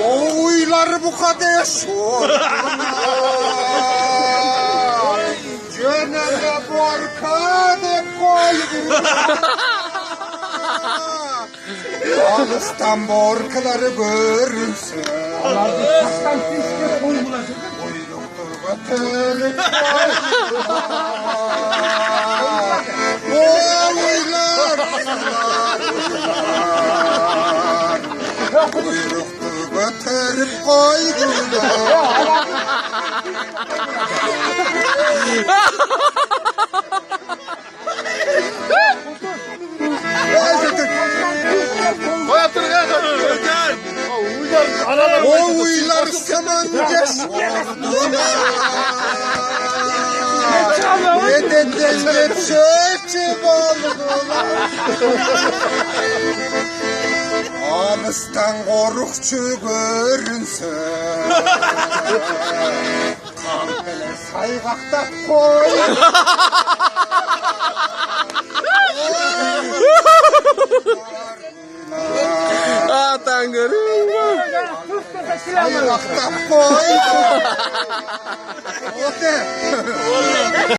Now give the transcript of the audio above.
Oylar bu kadar Cenab-ı Barkade koydu. Ağustan borkaları görünsün. Buyruktur batırıp oylar. Buyruktur batırıp koydular. O uylar samanca sordular. Nedenden hep çöçüp oldular. Ağızdan korukçu görünsün. Kampele saygakta koy. Atan görüyor musun? Saygakta koy. O de.